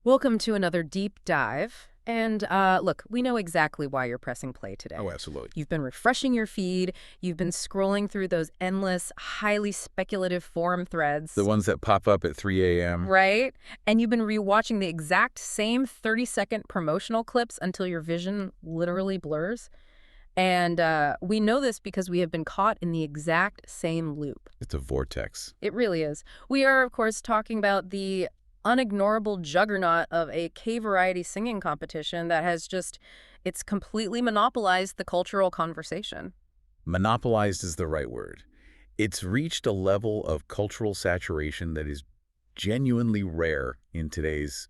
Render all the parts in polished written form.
Welcome to another deep dive. And look, we know exactly why you're pressing play today. Oh, absolutely. You've been refreshing your feed. You've been scrolling through those endless, highly speculative forum threads. The ones that pop up at 3 a.m. Right? And you've been rewatching the exact same 30-second promotional clips until your vision literally blurs. And we know this because we have been caught in the exact same loop. It's a vortex. It really is. We are, of course, talking about the unignorable juggernaut of a K-variety singing competition that has it's completely monopolized the cultural conversation. Monopolized is the right word. It's reached a level of cultural saturation that is genuinely rare in today's,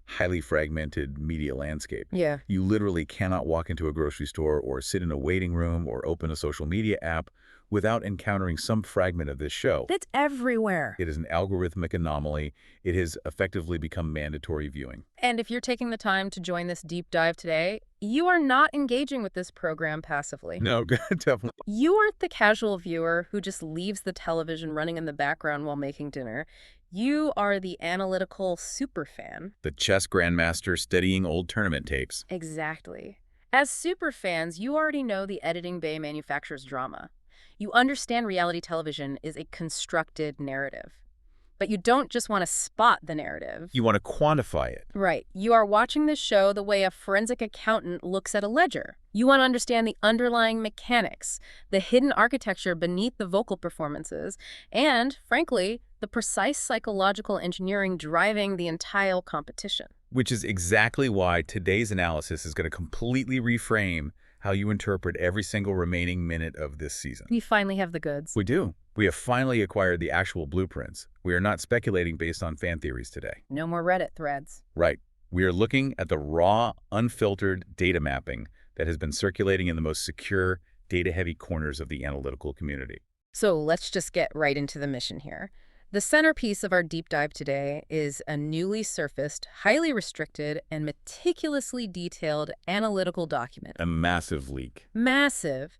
highly fragmented media landscape. Yeah. You literally cannot walk into a grocery store or sit in a waiting room or open a social media app without encountering some fragment of this show. That's everywhere. It is an algorithmic anomaly. It has effectively become mandatory viewing. And if you're taking the time to join this deep dive today, you are not engaging with this program passively. No, definitely. You aren't the casual viewer who just leaves the television running in the background while making dinner. You are the analytical superfan. The chess grandmaster studying old tournament tapes. Exactly. As superfans, you already know the editing bay manufactures drama. You understand reality television is a constructed narrative. But you don't just want to spot the narrative. You want to quantify it. Right. You are watching this show the way a forensic accountant looks at a ledger. You want to understand the underlying mechanics, the hidden architecture beneath the vocal performances, and, frankly, the precise psychological engineering driving the entire competition. Which is exactly why today's analysis is going to completely reframe how you interpret every single remaining minute of this season. We finally have the goods. We do. We have finally acquired the actual blueprints. We are not speculating based on fan theories today. No more Reddit threads. Right. We are looking at the raw, unfiltered data mapping that has been circulating in the most secure, data-heavy corners of the analytical community. So let's just get right into the mission here. The centerpiece of our deep dive today is a newly surfaced, highly restricted, and meticulously detailed analytical document. A massive leak. Massive.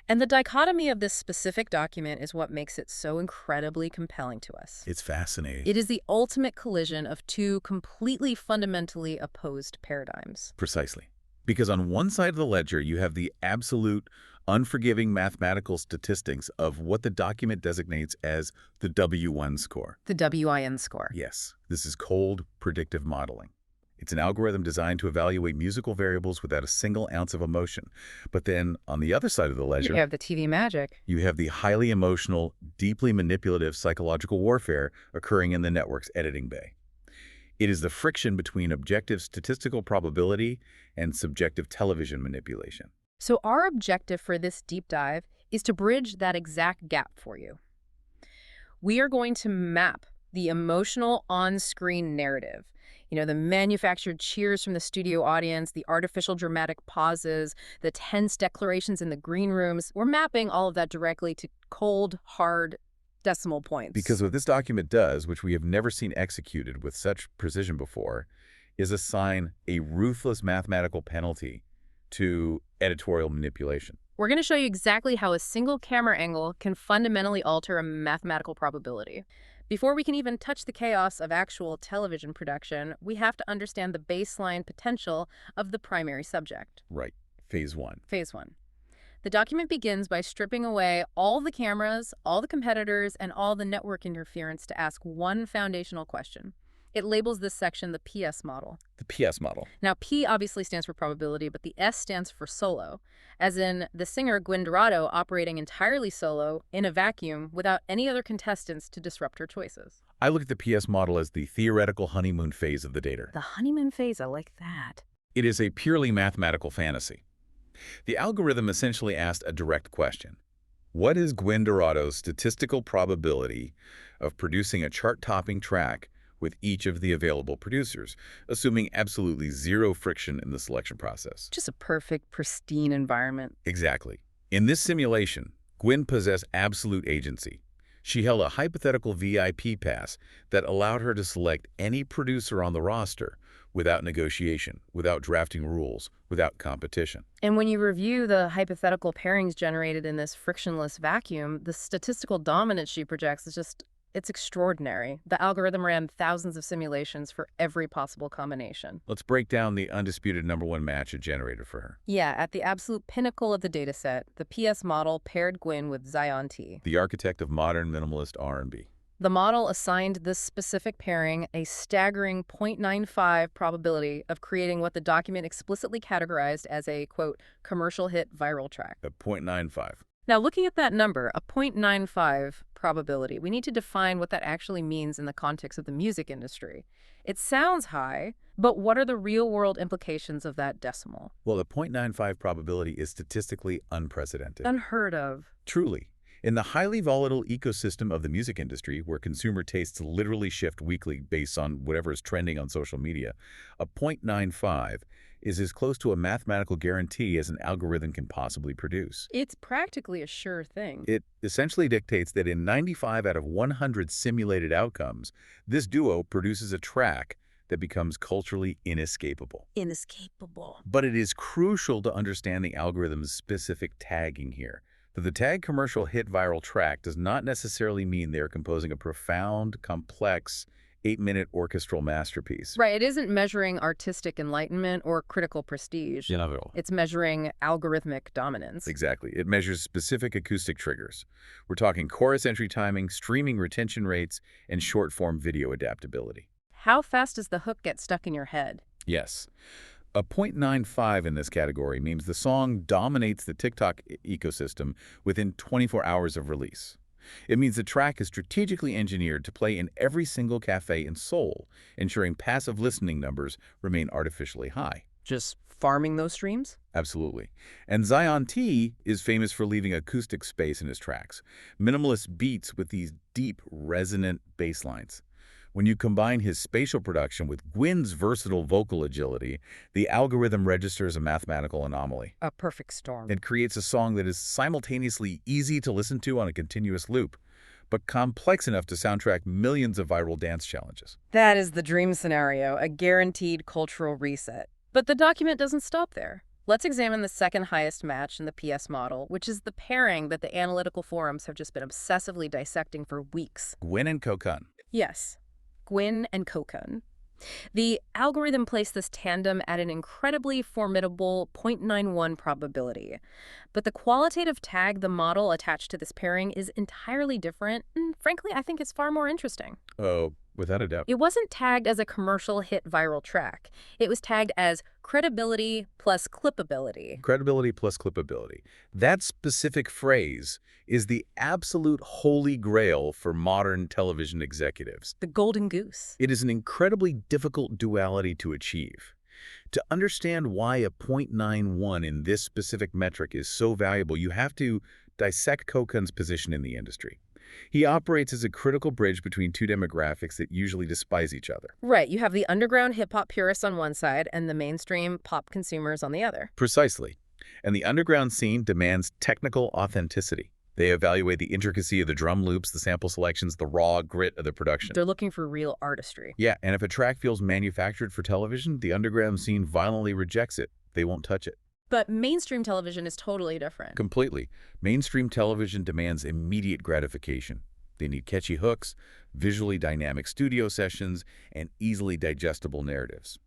And the dichotomy of this specific document is what makes it so incredibly compelling to us. It's fascinating. It is the ultimate collision of two completely fundamentally opposed paradigms. Precisely. Because on one side of the ledger, you have the absolute unforgiving mathematical statistics of what the document designates as the W1 score. The WIN score. Yes, this is cold, predictive modeling. It's an algorithm designed to evaluate musical variables without a single ounce of emotion. But then, on the other side of the ledger, You have the TV magic. you have the highly emotional, deeply manipulative psychological warfare occurring in the network's editing bay. It is the friction between objective statistical probability and subjective television manipulation. So our objective for this deep dive is to bridge that exact gap for you. We are going to map the emotional on-screen narrative. The manufactured cheers from the studio audience, the artificial dramatic pauses, the tense declarations in the green rooms. We're mapping all of that directly to cold, hard decimal points. Because what this document does, which we have never seen executed with such precision before, is assign a ruthless mathematical penalty to editorial manipulation. We're going to show you exactly how a single camera angle can fundamentally alter a mathematical probability. Before we can even touch the chaos of actual television production, we have to understand the baseline potential of the primary subject. Right. Phase 1. Phase 1. The document begins by stripping away all the cameras, all the competitors, and all the network interference to ask one foundational question. It labels this section the PS model. The PS model. Now, P obviously stands for probability, but the S stands for solo, as in the singer Gwyn Dorado operating entirely solo in a vacuum without any other contestants to disrupt her choices. I look at the PS model as the theoretical honeymoon phase of the data. The honeymoon phase, I like that. It is a purely mathematical fantasy. The algorithm essentially asked a direct question. What is Gwyn Dorado's statistical probability of producing a chart-topping track with each of the available producers, assuming absolutely zero friction in the selection process? Just a perfect, pristine environment. Exactly. In this simulation, Gwyn possessed absolute agency. She held a hypothetical VIP pass that allowed her to select any producer on the roster without negotiation, without drafting rules, without competition. And when you review the hypothetical pairings generated in this frictionless vacuum, the statistical dominance she projects is just It's extraordinary. The algorithm ran thousands of simulations for every possible combination. Let's break down the undisputed #1 match it generated for her. Yeah, at the absolute pinnacle of the dataset, the PS model paired Gwyn with Zion.T. The architect of modern minimalist R&B. The model assigned this specific pairing a staggering 0.95 probability of creating what the document explicitly categorized as a, quote, commercial hit viral track. At 0.95. Now, looking at that number, a 0.95 probability, we need to define what that actually means in the context of the music industry. It sounds high, but what are the real-world implications of that decimal? Well, the 0.95 probability is statistically unprecedented. Unheard of. Truly. In the highly volatile ecosystem of the music industry, where consumer tastes literally shift weekly based on whatever is trending on social media, a 0.95 is as close to a mathematical guarantee as an algorithm can possibly produce. It's practically a sure thing. It essentially dictates that in 95 out of 100 simulated outcomes, this duo produces a track that becomes culturally inescapable. Inescapable. But it is crucial to understand the algorithm's specific tagging here. That the tag commercial hit viral track does not necessarily mean they're composing a profound, complex, 8-minute orchestral masterpiece. Right, it isn't measuring artistic enlightenment or critical prestige. It's measuring algorithmic dominance. Exactly. It measures specific acoustic triggers. We're talking chorus entry timing, streaming retention rates, and short-form video adaptability. How fast does the hook get stuck in your head? Yes. A 0.95 in this category means the song dominates the TikTok ecosystem within 24 hours of release. It means the track is strategically engineered to play in every single cafe in Seoul, ensuring passive listening numbers remain artificially high. Just farming those streams? Absolutely. And Zion.T is famous for leaving acoustic space in his tracks, minimalist beats with these deep, resonant bass lines. When you combine his spatial production with Gwyn's versatile vocal agility, the algorithm registers a mathematical anomaly. A perfect storm. It creates a song that is simultaneously easy to listen to on a continuous loop, but complex enough to soundtrack millions of viral dance challenges. That is the dream scenario, a guaranteed cultural reset. But the document doesn't stop there. Let's examine the second highest match in the PS model, which is the pairing that the analytical forums have just been obsessively dissecting for weeks. Gwyn and Co-Kun. Yes. Gwyn and Co-Kun. The algorithm placed this tandem at an incredibly formidable 0.91 probability. But the qualitative tag the model attached to this pairing is entirely different, and frankly, I think it's far more interesting. Oh, without a doubt. It wasn't tagged as a commercial hit viral track. It was tagged as credibility plus clippability. Credibility plus clippability. That specific phrase is the absolute holy grail for modern television executives. The golden goose. It is an incredibly difficult duality to achieve. To understand why a 0.91 in this specific metric is so valuable, you have to dissect Co-Kun's position in the industry. He operates as a critical bridge between two demographics that usually despise each other. Right, you have the underground hip-hop purists on one side and the mainstream pop consumers on the other. Precisely. And the underground scene demands technical authenticity. They evaluate the intricacy of the drum loops, the sample selections, the raw grit of the production. They're looking for real artistry. Yeah, and if a track feels manufactured for television, the underground scene violently rejects it. They won't touch it. But mainstream television is totally different. Completely. Mainstream television demands immediate gratification. They need catchy hooks, visually dynamic studio sessions, and easily digestible narratives.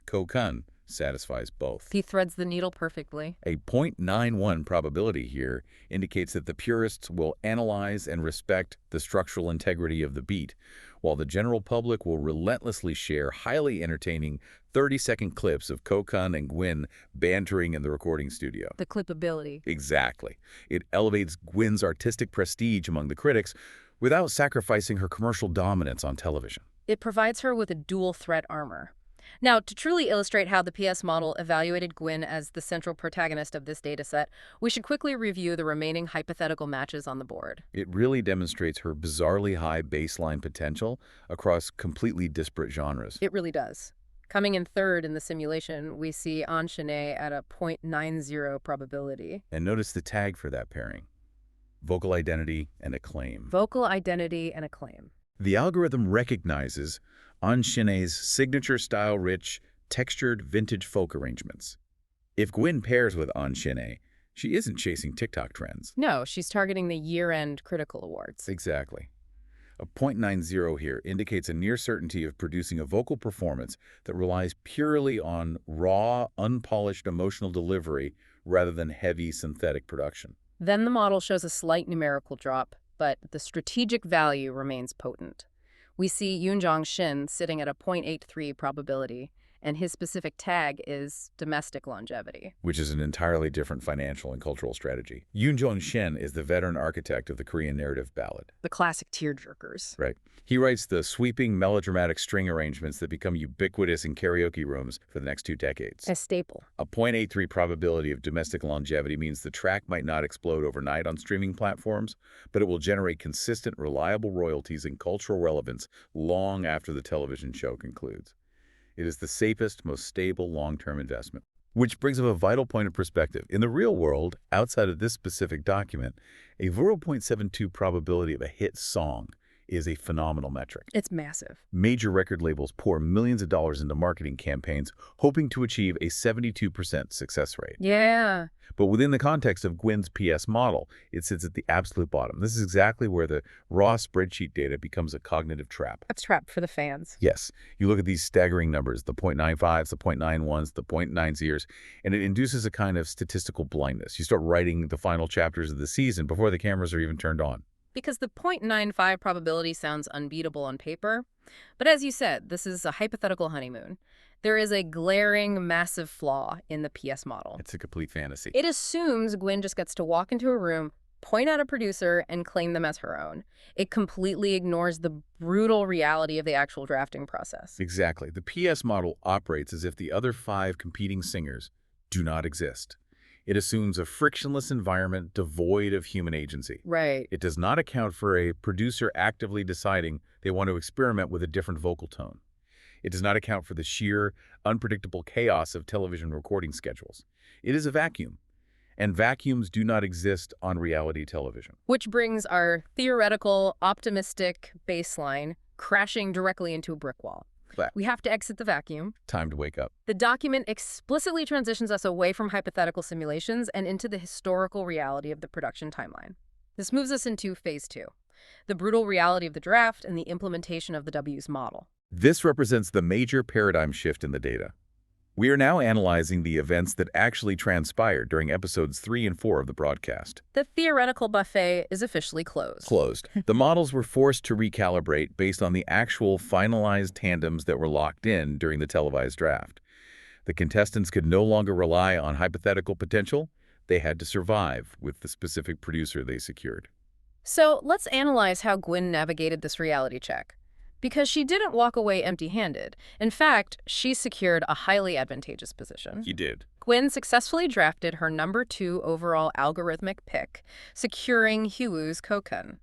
Co-Kun satisfies both. He threads the needle perfectly. A 0.91 probability here indicates that the purists will analyze and respect the structural integrity of the beat, while the general public will relentlessly share highly entertaining 30-second clips of Co-Kun and Gwyn bantering in the recording studio. The clippability. Exactly. It elevates Gwyn's artistic prestige among the critics without sacrificing her commercial dominance on television. It provides her with a dual threat armor. Now, to truly illustrate how the PS model evaluated Gwyn as the central protagonist of this dataset, we should quickly review the remaining hypothetical matches on the board. It really demonstrates her bizarrely high baseline potential across completely disparate genres. It really does. Coming in third in the simulation, we see Enchaîné at a 0.90 probability. And notice the tag for that pairing: vocal identity and acclaim. Vocal identity and acclaim. The algorithm recognizes Enchaîné's signature style-rich, textured vintage folk arrangements. If Gwyn pairs with Enchaîné, she isn't chasing TikTok trends. No, she's targeting the year-end critical awards. Exactly. A 0.90 here indicates a near certainty of producing a vocal performance that relies purely on raw, unpolished emotional delivery rather than heavy synthetic production. Then the model shows a slight numerical drop, but the strategic value remains potent. We see Yoon Jong-shin sitting at a 0.83 probability, and his specific tag is domestic longevity. Which is an entirely different financial and cultural strategy. Yoon Jong-shin is the veteran architect of the Korean narrative ballad. The classic tearjerkers. Right. He writes the sweeping, melodramatic string arrangements that become ubiquitous in karaoke rooms for the next 2 decades. A staple. A 0.83 probability of domestic longevity means the track might not explode overnight on streaming platforms, but it will generate consistent, reliable royalties and cultural relevance long after the television show concludes. It is the safest, most stable long-term investment. Which brings up a vital point of perspective. In the real world, outside of this specific document, a 0.72 probability of a hit song is a phenomenal metric. It's massive. Major record labels pour millions of dollars into marketing campaigns, hoping to achieve a 72% success rate. Yeah. But within the context of Gwyn's PS model, it sits at the absolute bottom. This is exactly where the raw spreadsheet data becomes a cognitive trap. A trap for the fans. Yes. You look at these staggering numbers, the 0.95s, the 0.91s, the 0.90s, and it induces a kind of statistical blindness. You start writing the final chapters of the season before the cameras are even turned on. Because the 0.95 probability sounds unbeatable on paper. But as you said, this is a hypothetical honeymoon. There is a glaring, massive flaw in the PS model. It's a complete fantasy. It assumes Gwyn just gets to walk into a room, point at a producer, and claim them as her own. It completely ignores the brutal reality of the actual drafting process. Exactly. The PS model operates as if the other 5 competing singers do not exist. It assumes a frictionless environment devoid of human agency. Right. It does not account for a producer actively deciding they want to experiment with a different vocal tone. It does not account for the sheer, unpredictable chaos of television recording schedules. It is a vacuum, and vacuums do not exist on reality television. Which brings our theoretical, optimistic baseline crashing directly into a brick wall. We have to exit the vacuum. Time to wake up. The document explicitly transitions us away from hypothetical simulations and into the historical reality of the production timeline. This moves us into phase 2, the brutal reality of the draft and the implementation of the W's model. This represents the major paradigm shift in the data. We are now analyzing the events that actually transpired during episodes 3 and 4 of the broadcast. The theoretical buffet is officially closed. The models were forced to recalibrate based on the actual finalized tandems that were locked in during the televised draft. The contestants could no longer rely on hypothetical potential. They had to survive with the specific producer they secured. So let's analyze how Gwyn navigated this reality check. Because she didn't walk away empty-handed. In fact, she secured a highly advantageous position. He did. Gwyn successfully drafted her number 2 overall algorithmic pick, securing Hyewoo's Co-Kun.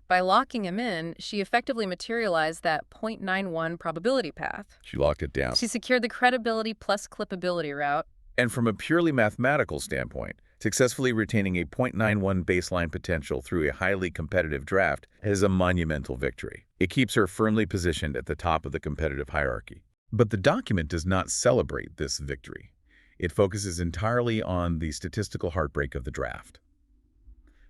By locking him in, she effectively materialized that 0.91 probability path. She locked it down. She secured the credibility plus clippability route. And from a purely mathematical standpoint, successfully retaining a 0.91 baseline potential through a highly competitive draft is a monumental victory. It keeps her firmly positioned at the top of the competitive hierarchy. But the document does not celebrate this victory. It focuses entirely on the statistical heartbreak of the draft.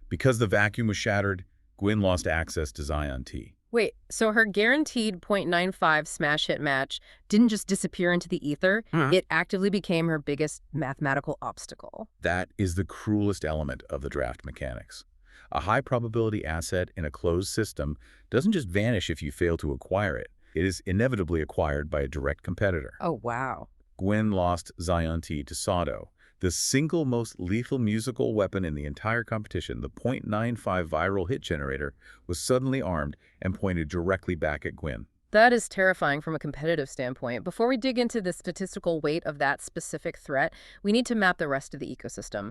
Because the vacuum was shattered, Gwyn lost access to Zion.T. Wait, so her guaranteed 0.95 smash hit match didn't just disappear into the ether, it actively became her biggest mathematical obstacle. That is the cruelest element of the draft mechanics. A high probability asset in a closed system doesn't just vanish if you fail to acquire it. It is inevitably acquired by a direct competitor. Oh, wow. Gwyn lost Zion.T to Sado, the single most lethal musical weapon in the entire competition. The 0.95 viral hit generator was suddenly armed and pointed directly back at Gwyn. That is terrifying from a competitive standpoint. Before we dig into the statistical weight of that specific threat, we need to map the rest of the ecosystem.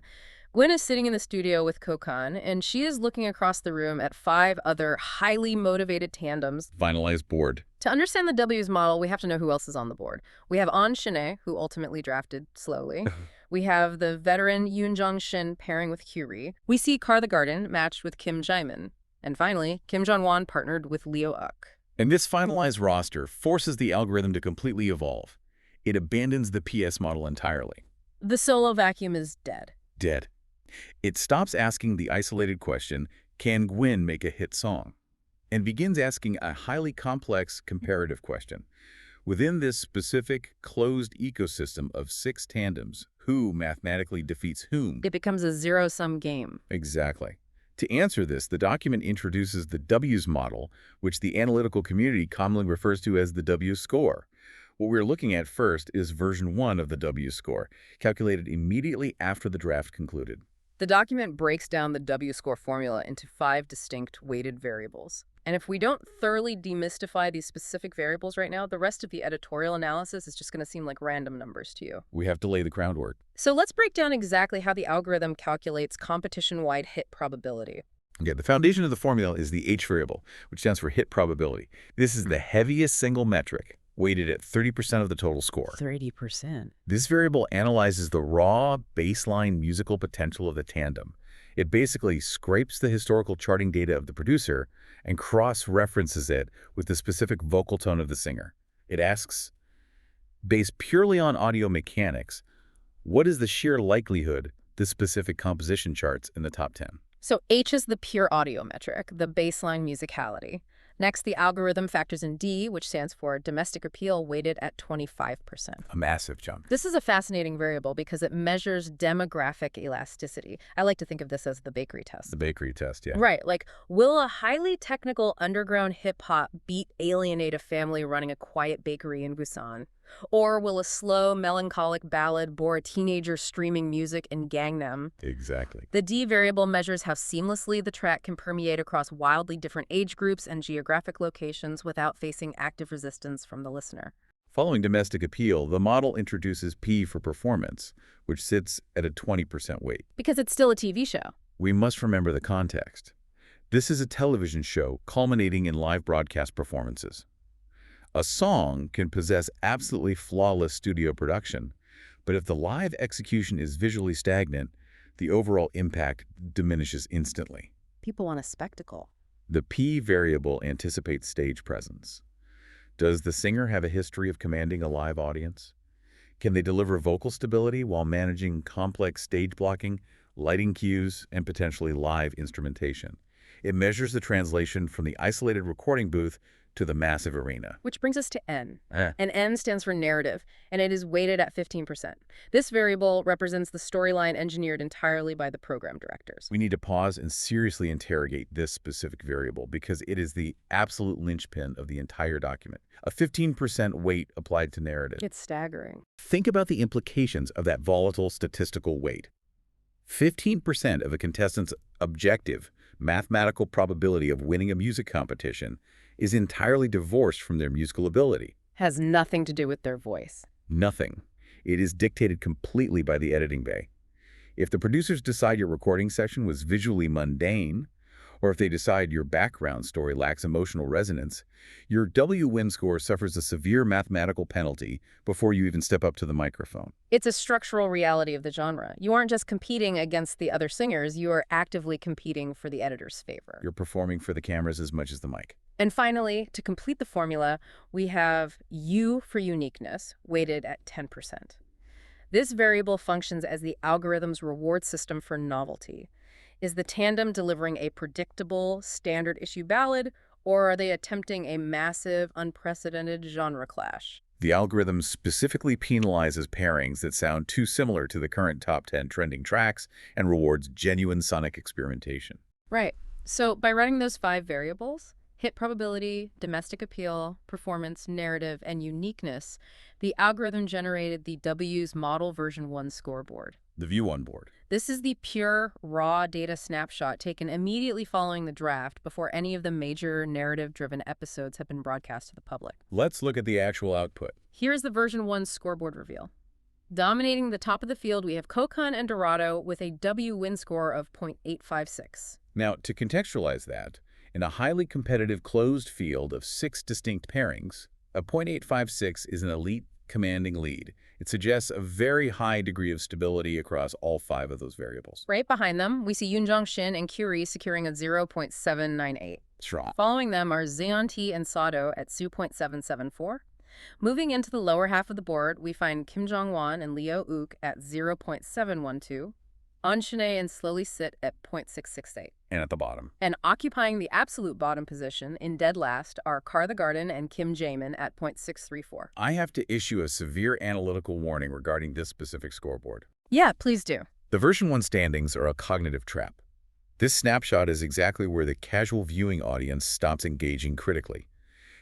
Gwyn is sitting in the studio with Co-Kun, and she is looking across the room at 5 other highly motivated tandems. Finalized board. To understand the W's model, we have to know who else is on the board. We have An Shin-ae, who ultimately drafted slowly. We have the veteran Yoon Jong-shin pairing with Hyewoo. We see Kar the Garden matched with Kim Jae-min. And finally, Kim Jong-won partnered with Leo Uk. And this finalized roster forces the algorithm to completely evolve. It abandons the PS model entirely. The solo vacuum is dead. Dead. It stops asking the isolated question, can Gwyn make a hit song? and begins asking a highly complex comparative question. Within this specific closed ecosystem of 6 tandems, who mathematically defeats whom? It becomes a zero-sum game. Exactly. To answer this, the document introduces the W's model, which the analytical community commonly refers to as the W score. What we're looking at first is version 1 of the W score, calculated immediately after the draft concluded. The document breaks down the W-score formula into 5 distinct weighted variables. And if we don't thoroughly demystify these specific variables right now, the rest of the editorial analysis is just going to seem like random numbers to you. We have to lay the groundwork. So let's break down exactly how the algorithm calculates competition-wide hit probability. Okay, the foundation of the formula is the H variable, which stands for hit probability. This is the heaviest single metric, weighted at 30% of the total score. 30%. This variable analyzes the raw baseline musical potential of the tandem. It basically scrapes the historical charting data of the producer and cross-references it with the specific vocal tone of the singer. It asks, based purely on audio mechanics, what is the sheer likelihood this specific composition charts in the top 10? So H is the pure audio metric, the baseline musicality. Next, the algorithm factors in D, which stands for domestic appeal, weighted at 25%. A massive jump. This is a fascinating variable because it measures demographic elasticity. I like to think of this as the bakery test. The bakery test, yeah. Right, like, will a highly technical underground hip-hop beat alienate a family running a quiet bakery in Busan? Or will a slow, melancholic ballad bore a teenager streaming music in Gangnam? Exactly. The D variable measures how seamlessly the track can permeate across wildly different age groups and geographic locations without facing active resistance from the listener. Following domestic appeal, the model introduces P for performance, which sits at a 20% weight. Because it's still a TV show. We must remember the context. This is a television show culminating in live broadcast performances. A song can possess absolutely flawless studio production, but if the live execution is visually stagnant, the overall impact diminishes instantly. People want a spectacle. The P variable anticipates stage presence. Does the singer have a history of commanding a live audience? Can they deliver vocal stability while managing complex stage blocking, lighting cues, and potentially live instrumentation? It measures the translation from the isolated recording booth to the massive arena. Which brings us to N. And N stands for narrative, and it is weighted at 15%. This variable represents the storyline engineered entirely by the program directors. We need to pause and seriously interrogate this specific variable because it is the absolute linchpin of the entire document. A 15% weight applied to narrative. It's staggering. Think about the implications of that volatile statistical weight. 15% of a contestant's objective mathematical probability of winning a music competition is entirely divorced from their musical ability. Has nothing to do with their voice. Nothing. It is dictated completely by the editing bay. If the producers decide your recording session was visually mundane, or if they decide your background story lacks emotional resonance, your W-win score suffers a severe mathematical penalty before you even step up to the microphone. It's a structural reality of the genre. You aren't just competing against the other singers, you are actively competing for the editor's favor. You're performing for the cameras as much as the mic. And finally, to complete the formula, we have U for uniqueness, weighted at 10%. This variable functions as the algorithm's reward system for novelty. Is the tandem delivering a predictable, standard-issue ballad, or are they attempting a massive, unprecedented genre clash? The algorithm specifically penalizes pairings that sound too similar to the current top 10 trending tracks and rewards genuine sonic experimentation. Right. So by running those 5 variables, hit probability, domestic appeal, performance, narrative, and uniqueness, the algorithm generated the W's model version 1 scoreboard. The view on board. This is the pure, raw data snapshot taken immediately following the draft before any of the major narrative-driven episodes have been broadcast to the public. Let's look at the actual output. Here's the version 1 scoreboard reveal. Dominating the top of the field, we have Co-Kun and Dorado with a W win score of 0.856. Now, to contextualize that, in a highly competitive closed field of 6 distinct pairings, a 0.856 is an elite commanding lead. It suggests a very high degree of stability across all 5 of those variables. Right behind them, we see Yoonjong Shin and Kyuri securing a 0.798. Strong. Following them are Zion.T and Sado at 2.774. Moving into the lower half of the board, we find Kim Jong-won and Leo Ook at 0.712. enchaîner and slowly sit at 0.668. And at the bottom. And occupying the absolute bottom position in dead last are Car the Garden and Kim Jae-min at 0.634. I have to issue a severe analytical warning regarding this specific scoreboard. Yeah, please do. The version 1 standings are a cognitive trap. This snapshot is exactly where the casual viewing audience stops engaging critically.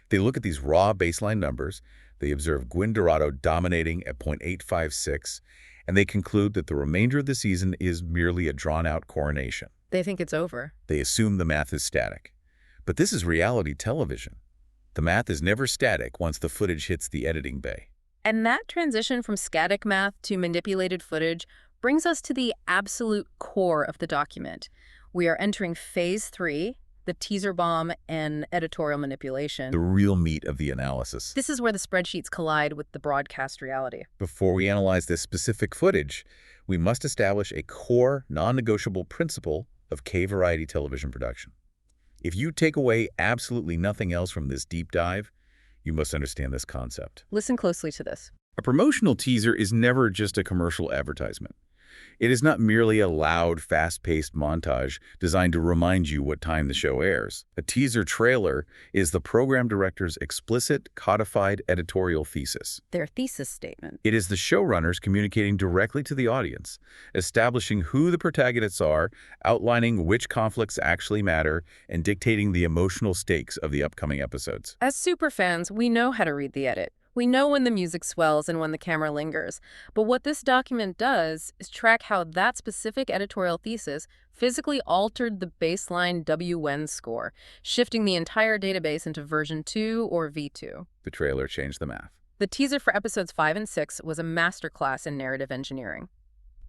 They look at these raw baseline numbers, they observe Gwyn Dorado dominating at 0.856, and they conclude that the remainder of the season is merely a drawn-out coronation. They think it's over. They assume the math is static. But this is reality television. The math is never static once the footage hits the editing bay. And that transition from static math to manipulated footage brings us to the absolute core of the document. We are entering phase 3, the teaser bomb and editorial manipulation. The real meat of the analysis. This is where the spreadsheets collide with the broadcast reality. Before we analyze this specific footage, we must establish a core, non-negotiable principle of K-variety television production. If you take away absolutely nothing else from this deep dive, you must understand this concept. Listen closely to this. A promotional teaser is never just a commercial advertisement. It is not merely a loud, fast-paced montage designed to remind you what time the show airs. A teaser trailer is the program director's explicit, codified editorial thesis. Their thesis statement. It is the showrunners communicating directly to the audience, establishing who the protagonists are, outlining which conflicts actually matter, and dictating the emotional stakes of the upcoming episodes. As superfans, we know how to read the edit. We know when the music swells and when the camera lingers. But what this document does is track how that specific editorial thesis physically altered the baseline WN score, shifting the entire database into version 2 or V2. The trailer changed the math. The teaser for episodes 5 and 6 was a masterclass in narrative engineering.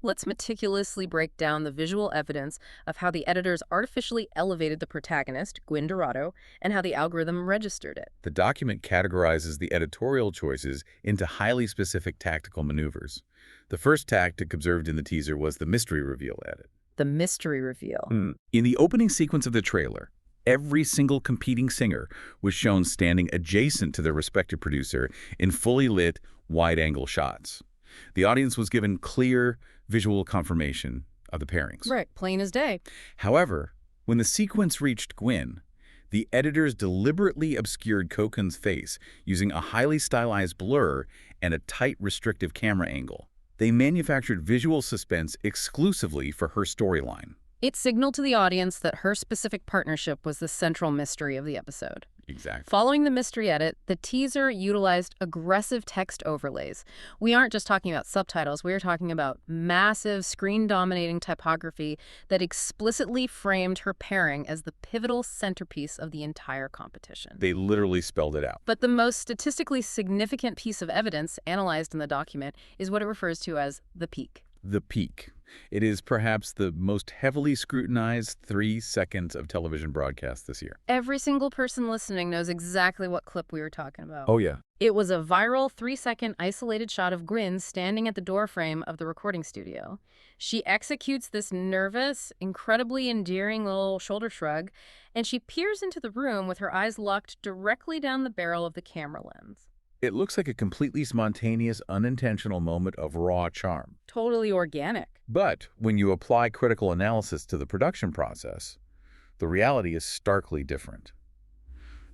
Let's meticulously break down the visual evidence of how the editors artificially elevated the protagonist, Gwyn Dorado, and how the algorithm registered it. The document categorizes the editorial choices into highly specific tactical maneuvers. The first tactic observed in the teaser was the mystery reveal edit. The mystery reveal. In the opening sequence of the trailer, every single competing singer was shown standing adjacent to their respective producer in fully lit, wide-angle shots. The audience was given clear visual confirmation of the pairings. Right, plain as day. However, when the sequence reached Gwyn, the editors deliberately obscured Co-Kun's face using a highly stylized blur and a tight, restrictive camera angle. They manufactured visual suspense exclusively for her storyline. It signaled to the audience that her specific partnership was the central mystery of the episode. Exactly. Following the mystery edit, the teaser utilized aggressive text overlays. We aren't just talking about subtitles, we are talking about massive screen-dominating typography that explicitly framed her pairing as the pivotal centerpiece of the entire competition. They literally spelled it out. But the most statistically significant piece of evidence analyzed in the document is what it refers to as the peak. The peak. It is perhaps the most heavily scrutinized 3 seconds of television broadcast this year. Every single person listening knows exactly what clip we were talking about. Oh, yeah. It was a viral 3-second isolated shot of Gwyn standing at the doorframe of the recording studio. She executes this nervous, incredibly endearing little shoulder shrug, and she peers into the room with her eyes locked directly down the barrel of the camera lens. It looks like a completely spontaneous, unintentional moment of raw charm. Totally organic. But when you apply critical analysis to the production process, the reality is starkly different.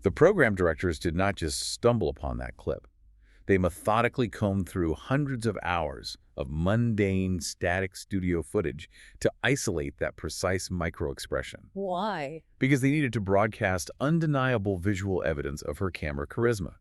The program directors did not just stumble upon that clip. They methodically combed through hundreds of hours of mundane, static studio footage to isolate that precise micro-expression. Why? Because they needed to broadcast undeniable visual evidence of her camera charisma.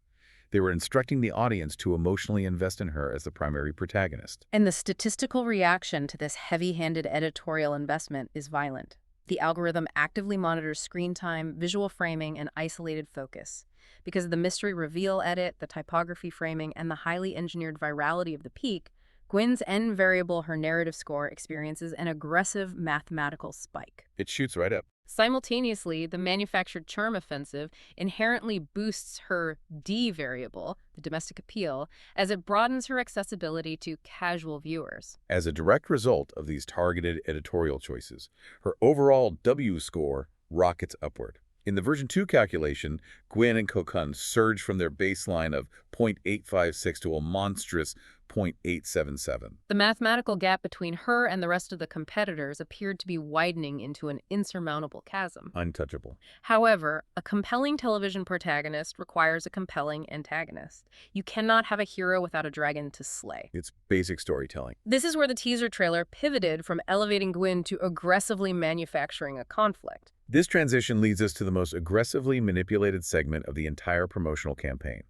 They were instructing the audience to emotionally invest in her as the primary protagonist. And the statistical reaction to this heavy-handed editorial investment is violent. The algorithm actively monitors screen time, visual framing, and isolated focus. Because of the mystery reveal edit, the typography framing, and the highly engineered virality of the peak, Gwyn's N variable, her narrative score, experiences an aggressive mathematical spike. It shoots right up. Simultaneously, the manufactured charm offensive inherently boosts her D variable, the domestic appeal, as it broadens her accessibility to casual viewers. As a direct result of these targeted editorial choices, her overall W score rockets upward. In the version 2 calculation, Gwyn and Co-Kun surged from their baseline of 0.856 to a monstrous 0.877. The mathematical gap between her and the rest of the competitors appeared to be widening into an insurmountable chasm. Untouchable. However, a compelling television protagonist requires a compelling antagonist. You cannot have a hero without a dragon to slay. It's basic storytelling. This is where the teaser trailer pivoted from elevating Gwyn to aggressively manufacturing a conflict. This transition leads us to the most aggressively manipulated segment of the entire promotional campaign.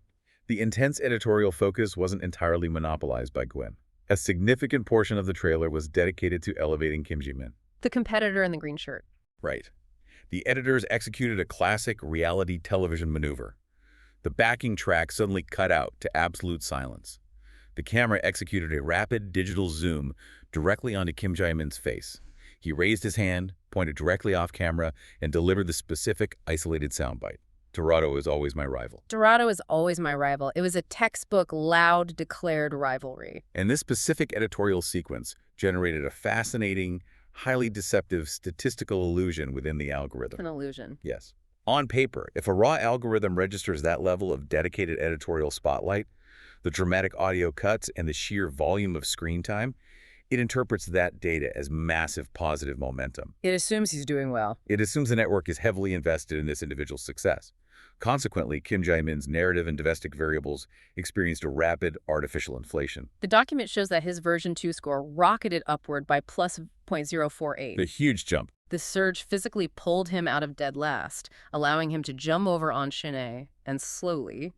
The intense editorial focus wasn't entirely monopolized by Gwyn. A significant portion of the trailer was dedicated to elevating Kim Jae-min, The competitor in the green shirt. Right. The editors executed a classic reality television maneuver. The backing track suddenly cut out to absolute silence. The camera executed a rapid digital zoom directly onto Kim Jae-min's face. He raised his hand, pointed directly off camera, and delivered the specific, isolated soundbite. Dorado is always my rival. Dorado is always my rival. It was a textbook, loud, declared rivalry. And this specific editorial sequence generated a fascinating, highly deceptive statistical illusion within the algorithm. An illusion. Yes. On paper, if a raw algorithm registers that level of dedicated editorial spotlight, the dramatic audio cuts, and the sheer volume of screen time, it interprets that data as massive positive momentum. It assumes he's doing well. It assumes the network is heavily invested in this individual's success. Consequently, Kim Jae-min's narrative and domestic variables experienced a rapid artificial inflation. The document shows that his version 2 score rocketed upward by plus 0.048. A huge jump. The surge physically pulled him out of dead last, allowing him to jump over on Shanae and slowly,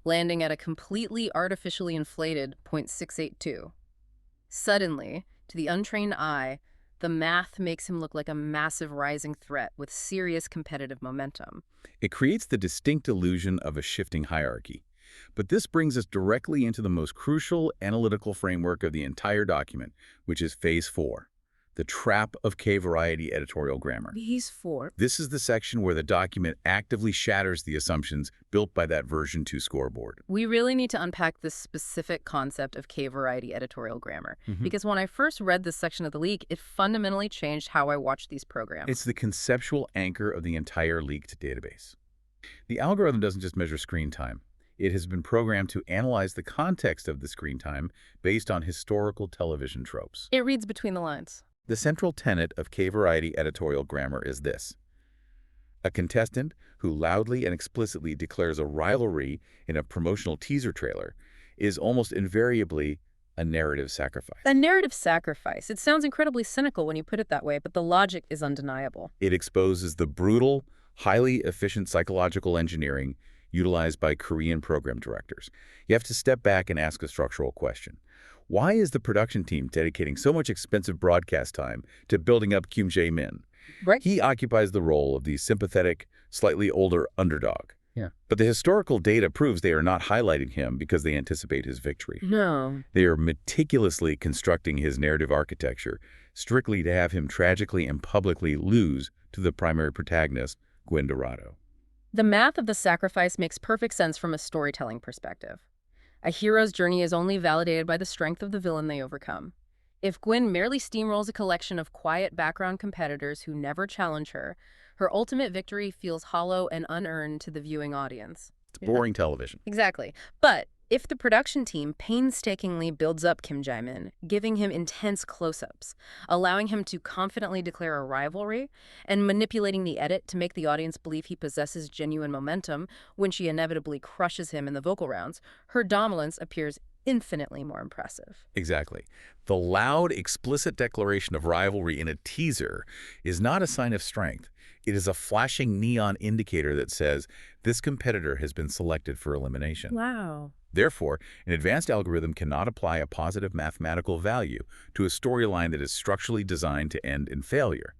landing at a completely artificially inflated 0.682. Suddenly, to the untrained eye, the math makes him look like a massive rising threat with serious competitive momentum. It creates the distinct illusion of a shifting hierarchy. But this brings us directly into the most crucial analytical framework of the entire document, which is Phase 4, the trap of K-variety editorial grammar. Phase 4? This is the section where the document actively shatters the assumptions built by that version 2 scoreboard. We really need to unpack this specific concept of K-variety editorial grammar, because when I first read this section of the leak, it fundamentally changed how I watched these programs. It's the conceptual anchor of the entire leaked database. The algorithm doesn't just measure screen time. It has been programmed to analyze the context of the screen time based on historical television tropes. It reads between the lines. The central tenet of K-variety editorial grammar is this: a contestant who loudly and explicitly declares a rivalry in a promotional teaser trailer is almost invariably a narrative sacrifice. A narrative sacrifice. It sounds incredibly cynical when you put it that way, but the logic is undeniable. It exposes the brutal, highly efficient psychological engineering utilized by Korean program directors. You have to step back and ask a structural question. Why is the production team dedicating so much expensive broadcast time to building up Kim Jae-min? Right. He occupies the role of the sympathetic, slightly older underdog. Yeah. But the historical data proves they are not highlighting him because they anticipate his victory. No. They are meticulously constructing his narrative architecture strictly to have him tragically and publicly lose to the primary protagonist, Gwyn Dorado. The math of the sacrifice makes perfect sense from a storytelling perspective. A hero's journey is only validated by the strength of the villain they overcome. If Gwyn merely steamrolls a collection of quiet background competitors who never challenge her, her ultimate victory feels hollow and unearned to the viewing audience. It's boring television. Exactly. But if the production team painstakingly builds up Kim Jae-min, giving him intense close-ups, allowing him to confidently declare a rivalry, and manipulating the edit to make the audience believe he possesses genuine momentum when she inevitably crushes him in the vocal rounds, her dominance appears infinitely more impressive. Exactly. The loud, explicit declaration of rivalry in a teaser is not a sign of strength. It is a flashing neon indicator that says this competitor has been selected for elimination. Wow. Therefore, an advanced algorithm cannot apply a positive mathematical value to a storyline that is structurally designed to end in failure.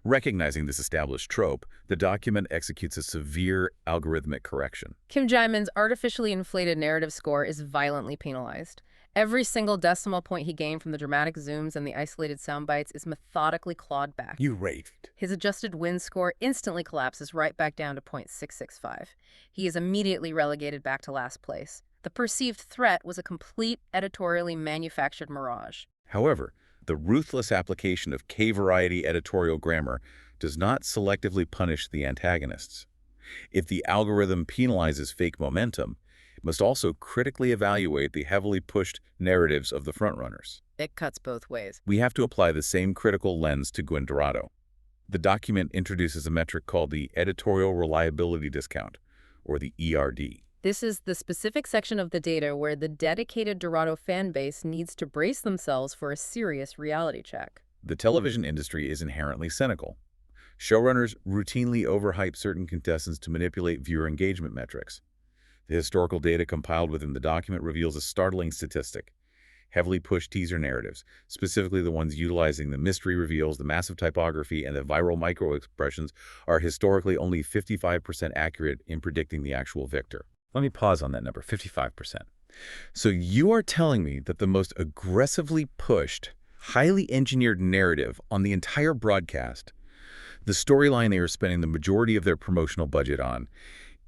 Recognizing this established trope, the document executes a severe algorithmic correction. Kim Jae-min's artificially inflated narrative score is violently penalized. Every single decimal point he gained from the dramatic zooms and the isolated sound bites is methodically clawed back. You raved. His adjusted win score instantly collapses right back down to 0.665. He is immediately relegated back to last place. The perceived threat was a complete editorially manufactured mirage. However, the ruthless application of K-variety editorial grammar does not selectively punish the antagonists. If the algorithm penalizes fake momentum, it must also critically evaluate the heavily pushed narratives of the frontrunners. It cuts both ways. We have to apply the same critical lens to Gwyn Dorado. The document introduces a metric called the Editorial Reliability Discount, or the ERD. This is the specific section of the data where the dedicated Dorado fan base needs to brace themselves for a serious reality check. The television industry is inherently cynical. Showrunners routinely overhype certain contestants to manipulate viewer engagement metrics. The historical data compiled within the document reveals a startling statistic. Heavily pushed teaser narratives, specifically the ones utilizing the mystery reveals, the massive typography, and the viral micro-expressions, are historically only 55% accurate in predicting the actual victor. Let me pause on that number, 55%. So you are telling me that the most aggressively pushed, highly engineered narrative on the entire broadcast, the storyline they are spending the majority of their promotional budget on,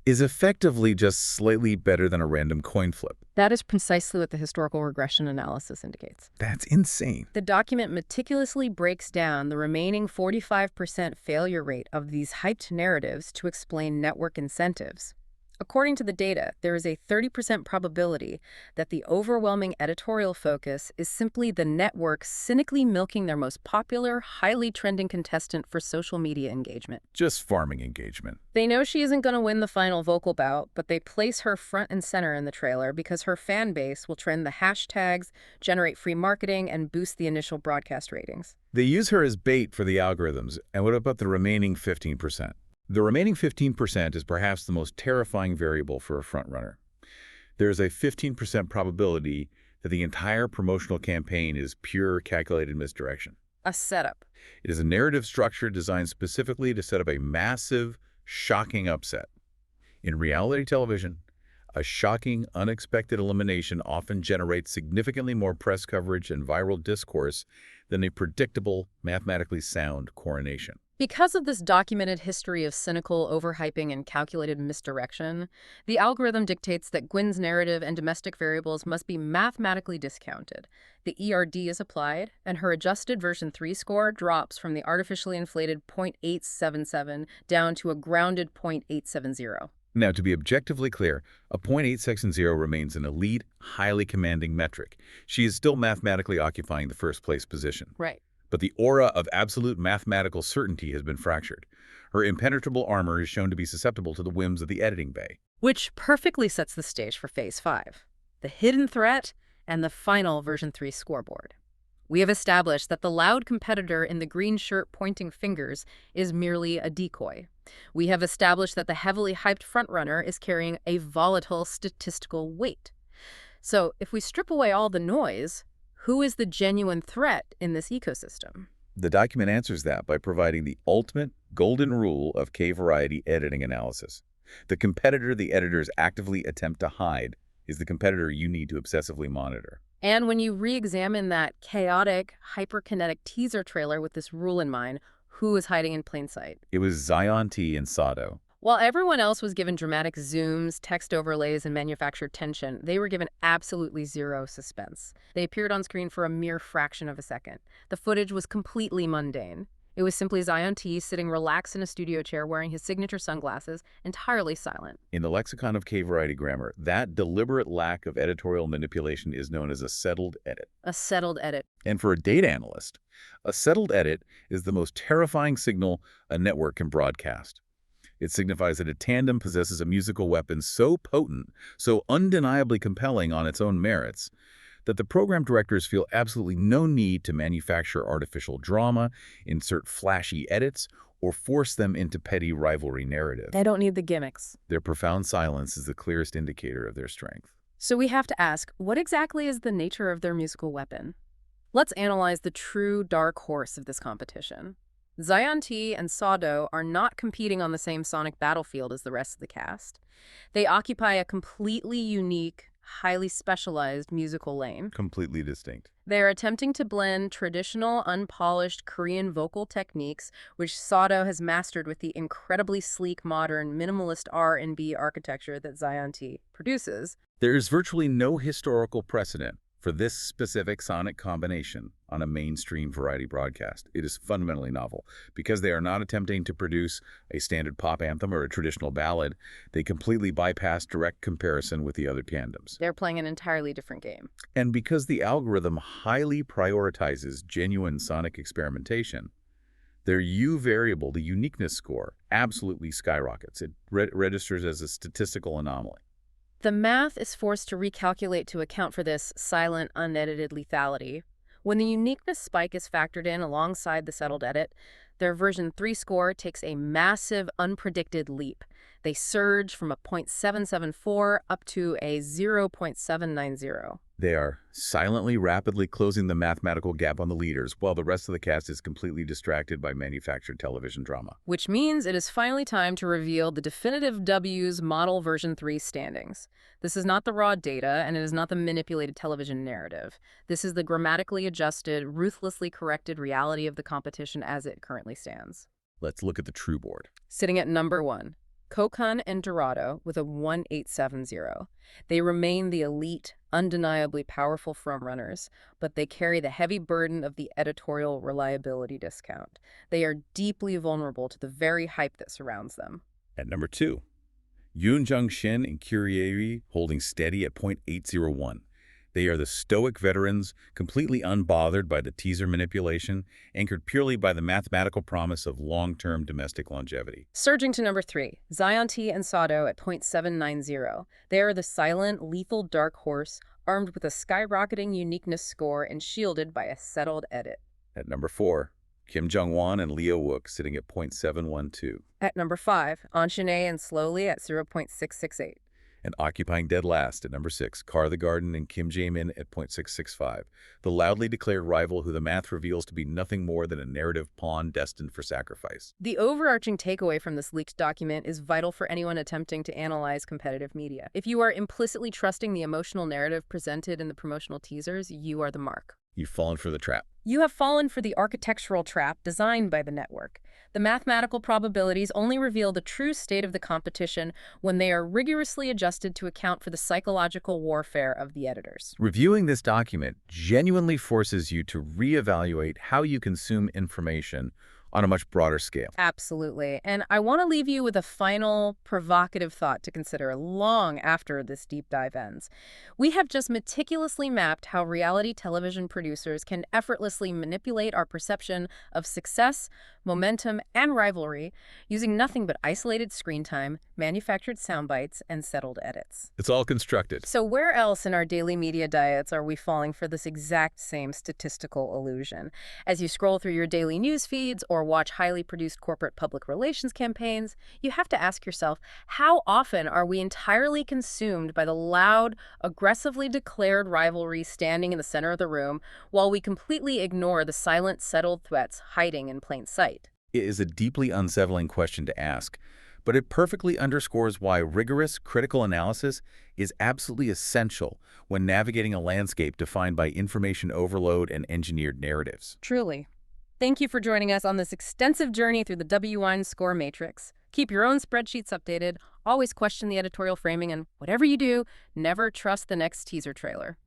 is effectively just slightly better than a random coin flip. That is precisely what the historical regression analysis indicates. That's insane. The document meticulously breaks down the remaining 45% failure rate of these hyped narratives to explain network incentives. According to the data, there is a 30% probability that the overwhelming editorial focus is simply the network cynically milking their most popular, highly trending contestant for social media engagement. Just farming engagement. They know she isn't going to win the final vocal bout, but they place her front and center in the trailer because her fan base will trend the hashtags, generate free marketing, and boost the initial broadcast ratings. They use her as bait for the algorithms, and what about the remaining 15%? The remaining 15% is perhaps the most terrifying variable for a frontrunner. There is a 15% probability that the entire promotional campaign is pure calculated misdirection. A setup. It is a narrative structure designed specifically to set up a massive, shocking upset. In reality television, a shocking, unexpected elimination often generates significantly more press coverage and viral discourse than a predictable, mathematically sound coronation. Because of this documented history of cynical overhyping and calculated misdirection, the algorithm dictates that Gwyn's narrative and domestic variables must be mathematically discounted. The ERD is applied, and her adjusted version 3 score drops from the artificially inflated 0.877 down to a grounded 0.870. Now, to be objectively clear, a 0.870 remains an elite, highly commanding metric. She is still mathematically occupying the first-place position. Right. But the aura of absolute mathematical certainty has been fractured. Her impenetrable armor is shown to be susceptible to the whims of the editing bay. Which perfectly sets the stage for Phase 5, the hidden threat and the final version 3 scoreboard. We have established that the loud competitor in the green shirt pointing fingers is merely a decoy. We have established that the heavily hyped frontrunner is carrying a volatile statistical weight. So if we strip away all the noise, who is the genuine threat in this ecosystem? The document answers that by providing the ultimate golden rule of K-variety editing analysis. The competitor the editors actively attempt to hide is the competitor you need to obsessively monitor. And when you re-examine that chaotic, hyperkinetic teaser trailer with this rule in mind, who is hiding in plain sight? It was Zion.T and Sado. While everyone else was given dramatic zooms, text overlays, and manufactured tension, they were given absolutely zero suspense. They appeared on screen for a mere fraction of a second. The footage was completely mundane. It was simply Zion.T sitting relaxed in a studio chair wearing his signature sunglasses, entirely silent. In the lexicon of K-variety grammar, that deliberate lack of editorial manipulation is known as a settled edit. A settled edit. And for a data analyst, a settled edit is the most terrifying signal a network can broadcast. It signifies that a tandem possesses a musical weapon so potent, so undeniably compelling on its own merits, that the program directors feel absolutely no need to manufacture artificial drama, insert flashy edits, or force them into petty rivalry narrative. They don't need the gimmicks. Their profound silence is the clearest indicator of their strength. So we have to ask, what exactly is the nature of their musical weapon? Let's analyze the true dark horse of this competition. Zion.T and Sado are not competing on the same sonic battlefield as the rest of the cast. They occupy a completely unique, highly specialized musical lane. Completely distinct. They are attempting to blend traditional, unpolished Korean vocal techniques, which Sado has mastered with the incredibly sleek, modern, minimalist R&B architecture that Zion.T produces. There is virtually no historical precedent For this specific sonic combination on a mainstream variety broadcast, it is fundamentally novel. Because they are not attempting to produce a standard pop anthem or a traditional ballad, they completely bypass direct comparison with the other tandems. They're playing an entirely different game. And because the algorithm highly prioritizes genuine sonic experimentation, their U variable, the uniqueness score, absolutely skyrockets. It registers as a statistical anomaly. The math is forced to recalculate to account for this silent, unedited lethality. When the uniqueness spike is factored in alongside the settled edit, their version 3 score takes a massive, unpredicted leap. They surge from a 0.774 up to a 0.790. They are silently, rapidly closing the mathematical gap on the leaders, while the rest of the cast is completely distracted by manufactured television drama. Which means it is finally time to reveal the definitive W's model version 3 standings. This is not the raw data, and it is not the manipulated television narrative. This is the grammatically adjusted, ruthlessly corrected reality of the competition as it currently stands. Let's look at the true board. Sitting at number 1. Co-Kun and Dorado with a 1870. They remain the elite, undeniably powerful frontrunners, but they carry the heavy burden of the editorial reliability discount. They are deeply vulnerable to the very hype that surrounds them. At number 2, Yoon Jung-shin and Kyrie holding steady at 0.801. They are the stoic veterans, completely unbothered by the teaser manipulation, anchored purely by the mathematical promise of long-term domestic longevity. Surging to number 3, Zion.T and Sado at 0.790. They are the silent, lethal dark horse, armed with a skyrocketing uniqueness score and shielded by a settled edit. At number 4, Kim Jong-won and Leo Wook sitting at 0.712. At number 5, Anshine and Slowly at 0.668. And occupying dead last at number 6, Car the Garden and Kim Jae-min at 0.665, the loudly declared rival who the math reveals to be nothing more than a narrative pawn destined for sacrifice. The overarching takeaway from this leaked document is vital for anyone attempting to analyze competitive media. If you are implicitly trusting the emotional narrative presented in the promotional teasers, you are the mark. You've fallen for the trap. You have fallen for the architectural trap designed by the network. The mathematical probabilities only reveal the true state of the competition when they are rigorously adjusted to account for the psychological warfare of the editors. Reviewing this document genuinely forces you to reevaluate how you consume information on a much broader scale. Absolutely. And I want to leave you with a final provocative thought to consider long after this deep dive ends. We have just meticulously mapped how reality television producers can effortlessly manipulate our perception of success, momentum, and rivalry using nothing but isolated screen time, manufactured sound bites, and settled edits. It's all constructed. So where else in our daily media diets are we falling for this exact same statistical illusion? As you scroll through your daily news feeds or watch highly produced corporate public relations campaigns, you have to ask yourself, how often are we entirely consumed by the loud, aggressively declared rivalry standing in the center of the room while we completely ignore the silent, settled threats hiding in plain sight? It is a deeply unsettling question to ask, but it perfectly underscores why rigorous, critical analysis is absolutely essential when navigating a landscape defined by information overload and engineered narratives. Truly. Thank you for joining us on this extensive journey through the W1 score matrix. Keep your own spreadsheets updated, always question the editorial framing, and whatever you do, never trust the next teaser trailer.